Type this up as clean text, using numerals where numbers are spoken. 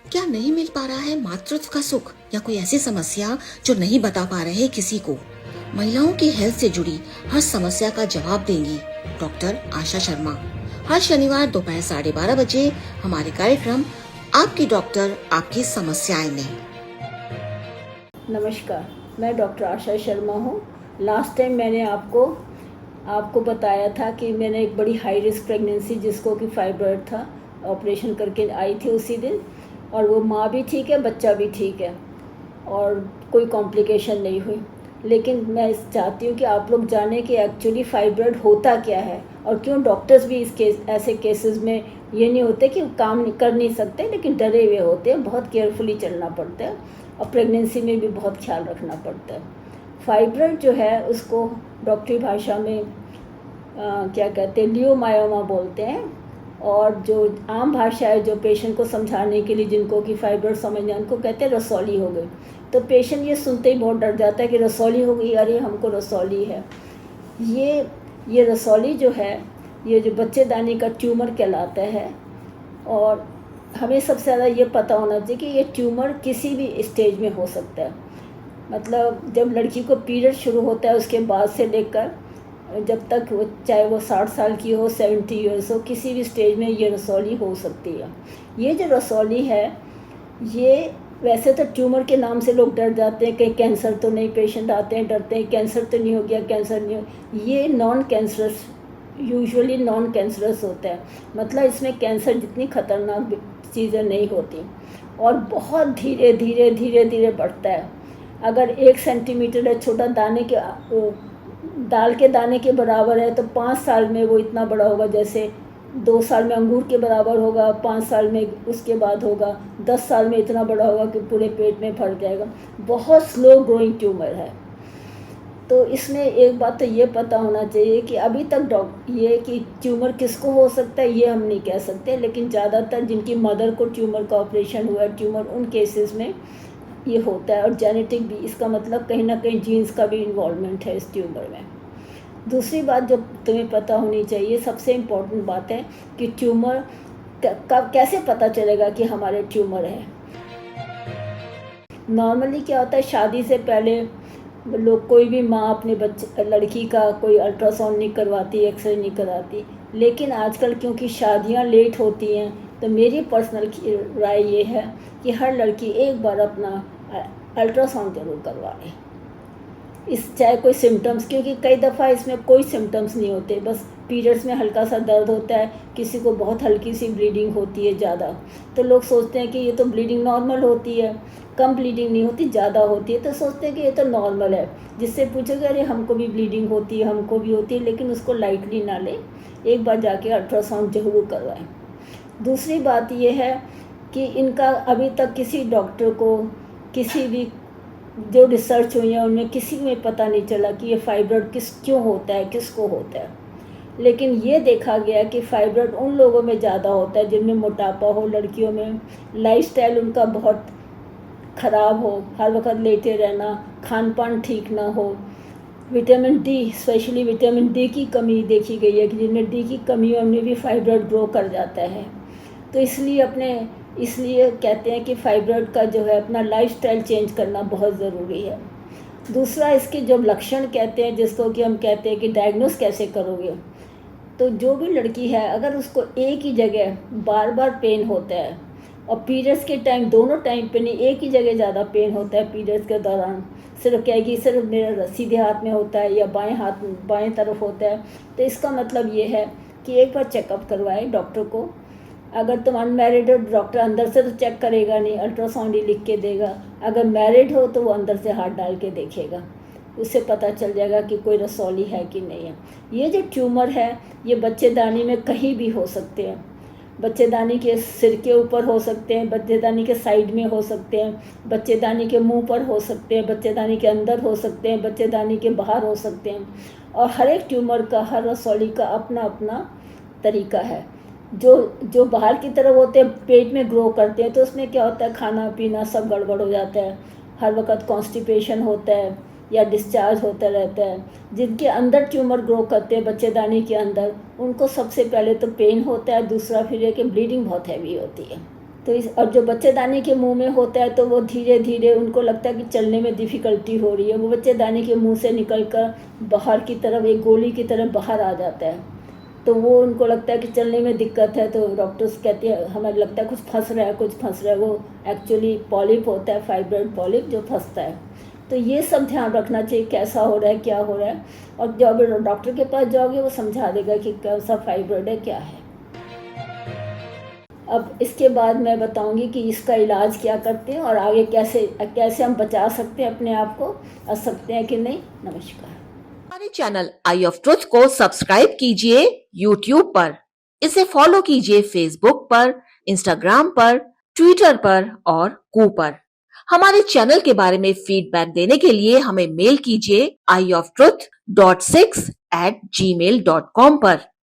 क्या नहीं मिल पा रहा है मातृत्व का सुख या कोई ऐसी समस्या जो नहीं बता पा रहे किसी को? महिलाओं की हेल्थ से जुड़ी हर समस्या का जवाब देंगी डॉक्टर आशा शर्मा। हर शनिवार दोपहर 12:30 बजे हमारे कार्यक्रम आपकी डॉक्टर आपकी समस्याएं में। नमस्कार, मैं डॉक्टर आशा शर्मा हूँ। लास्ट टाइम मैंने आपको बताया था कि मैंने एक बड़ी हाई रिस्क प्रेगनेंसी जिसको कि फाइब्रॉइड था, ऑपरेशन करके आई थी उसी दिन, और वो माँ भी ठीक है, बच्चा भी ठीक है और कोई कॉम्प्लिकेशन नहीं हुई। लेकिन मैं चाहती हूँ कि आप लोग जानें कि एक्चुअली फाइब्रॉइड होता क्या है और क्यों डॉक्टर्स भी ऐसे केसेस में ये नहीं होते कि काम कर नहीं सकते, लेकिन डरे हुए होते हैं। बहुत केयरफुली चलना पड़ता है और प्रेगनेंसी में भी बहुत ख्याल रखना पड़ता है। फाइब्रॉइड जो है उसको डॉक्टरी भाषा में क्या कहते हैं, लियोमायोमा बोलते हैं, और जो आम भाषा है जो पेशेंट को समझाने के लिए जिनको कि फाइब्रॉइड समझना उनको कहते हैं रसौली हो गई। तो पेशेंट ये सुनते ही बहुत डर जाता है कि रसौली हो गई, अरे हमको रसौली है। ये रसौली जो है ये जो बच्चेदानी का ट्यूमर कहलाता है, और हमें सबसे ज़्यादा ये पता होना चाहिए कि ये ट्यूमर किसी भी स्टेज में हो सकता है। मतलब जब लड़की को पीरियड शुरू होता है उसके बाद से लेकर जब तक वो, चाहे वो 60 साल की हो, 70 ईयर्स हो, किसी भी स्टेज में ये रसौली हो सकती है। ये जो रसौली है, ये वैसे तो ट्यूमर के नाम से लोग डर जाते हैं कि कैंसर तो नहीं, पेशेंट आते हैं डरते हैं कैंसर तो नहीं हो गया, कैंसर नहीं हो। ये non cancerous, usually non cancerous होता है। मतलब इसमें कैंसर जितनी खतरनाक चीज़ें नहीं होती और बहुत धीरे धीरे धीरे धीरे बढ़ता है। अगर 1 सेंटीमीटर है, छोटा दाल के दाने के बराबर है, तो 5 साल में वो इतना बड़ा होगा, जैसे 2 साल में अंगूर के बराबर होगा, 5 साल में उसके बाद होगा, 10 साल में इतना बड़ा होगा कि पूरे पेट में भर जाएगा। बहुत स्लो ग्रोइंग ट्यूमर है। तो इसमें एक बात तो ये पता होना चाहिए कि अभी तक ये कि ट्यूमर किसको हो सकता है ये हम नहीं कह सकते, लेकिन ज़्यादातर जिनकी मदर को ट्यूमर का ऑपरेशन हुआ है, ट्यूमर उन केसेस में ये होता है। और जेनेटिक भी, इसका मतलब कहीं ना कहीं जीन्स का भी इन्वॉल्वमेंट है इस ट्यूमर में। दूसरी बात जो तुम्हें पता होनी चाहिए, सबसे इम्पोर्टेंट बात है कि ट्यूमर कैसे पता चलेगा कि हमारे ट्यूमर है। नॉर्मली क्या होता है, शादी से पहले लोग, कोई भी माँ अपने लड़की का कोई अल्ट्रासाउंड नहीं करवाती, एक्सरे नहीं कराती। लेकिन आजकल क्योंकि शादियाँ लेट होती हैं, तो मेरी पर्सनल राय ये है कि हर लड़की एक बार अपना अल्ट्रासाउंड ज़रूर करवाए। चाहे कोई सिम्टम्स, क्योंकि कई दफ़ा इसमें कोई सिम्टम्स नहीं होते, बस पीरियड्स में हल्का सा दर्द होता है, किसी को बहुत हल्की सी ब्लीडिंग होती है ज़्यादा, तो लोग सोचते हैं कि ये तो ब्लीडिंग नॉर्मल होती है। कम ब्लीडिंग नहीं होती, ज़्यादा होती है, तो सोचते हैं कि ये तो नॉर्मल है। जिससे पूछोगे अरे हमको भी ब्लीडिंग होती है, हमको भी होती है, लेकिन उसको लाइटली ना ले, एक बार जाके अल्ट्रासाउंड ज़रूर करवाएं। दूसरी बात ये है कि इनका अभी तक किसी डॉक्टर को, किसी भी जो रिसर्च हुई है उनमें किसी में पता नहीं चला कि ये फाइब्रॉइड क्यों होता है, किसको होता है। लेकिन ये देखा गया कि फाइब्रॉइड उन लोगों में ज़्यादा होता है जिनमें मोटापा हो, लड़कियों में लाइफस्टाइल उनका बहुत ख़राब हो, हर वक्त लेटे रहना, खान पान ठीक ना हो, vitamin D, specially vitamin D की कमी देखी गई है कि जिनमें डी की कमी है उनमें भी फाइब्रॉइड ग्रो कर जाता है। तो इसलिए कहते हैं कि फाइब्रॉइड का जो है अपना लाइफस्टाइल चेंज करना बहुत ज़रूरी है। दूसरा, इसके जो लक्षण कहते हैं, जिसको कि हम कहते हैं कि डायग्नोस कैसे करोगे, तो जो भी लड़की है अगर उसको एक ही जगह बार बार पेन होता है और पीरियड्स के टाइम, दोनों टाइम पे नहीं, एक ही जगह ज़्यादा पेन होता है पीरियड्स के दौरान, सिर्फ कहेगी सिर्फ मेरा सीधे हाथ में होता है या बाएं तरफ होता है, तो इसका मतलब ये है कि एक बार चेकअप करवाए डॉक्टर को। अगर तुम अनमैरिड हो, डॉक्टर अंदर से तो चेक करेगा नहीं, अल्ट्रासाउंड ही लिख के देगा। अगर मैरिड हो तो वो अंदर से हाथ डाल के देखेगा, उससे पता चल जाएगा कि कोई रसौली है कि नहीं है। ये जो ट्यूमर है ये बच्चेदानी में कहीं भी हो सकते हैं। बच्चेदानी के सिर के ऊपर हो सकते हैं, बच्चेदानी के साइड में हो सकते हैं, बच्चेदानी के मुंह पर हो सकते हैं, बच्चेदानी के अंदर हो सकते हैं, बच्चेदानी के बाहर हो सकते हैं। और हर एक ट्यूमर का, हर रसौली का अपना अपना तरीका है। जो बाहर की तरफ होते हैं, पेट में ग्रो करते हैं, तो उसमें क्या होता है, खाना पीना सब गड़बड़ हो जाता है, हर वक्त कॉन्स्टिपेशन होता है या डिस्चार्ज होता रहता है। जिनके अंदर ट्यूमर ग्रो करते हैं बच्चेदानी के अंदर, उनको सबसे पहले तो पेन होता है, दूसरा फिर है कि ब्लीडिंग बहुत हैवी होती है। तो और जो बच्चेदानी के मुंह में होता है तो वो धीरे धीरे उनको लगता है कि चलने में डिफ़िकल्टी हो रही है, वो बच्चेदानी के मुंह से निकलकर बाहर की तरफ एक गोली की तरह बाहर आ जाता है, तो वो उनको लगता है कि चलने में दिक्कत है। तो डॉक्टर्स कहते हैं, हमें लगता है कुछ फंस रहा है, कुछ फंस रहा है। वो एक्चुअली पॉलिप होता है, फाइब्रोइड पॉलिप जो फंसता है। तो ये सब ध्यान रखना चाहिए, कैसा हो रहा है, क्या हो रहा है। और जब डॉक्टर के पास जाओगे वो समझा देगा कि कौन सा फाइब्रोइड है, क्या है। अब इसके बाद मैं बताऊंगी कि इसका इलाज क्या करते हैं और आगे कैसे हम बचा सकते हैं अपने आप को, आ सकते हैं कि नहीं। नमस्कार। हमारे चैनल आई ऑफ ट्रुथ को सब्सक्राइब कीजिए YouTube पर, इसे फॉलो कीजिए Facebook पर, Instagram पर, Twitter पर और कू पर। हमारे चैनल के बारे में फीडबैक देने के लिए हमें मेल कीजिए ioftruth.6@gmail.com पर।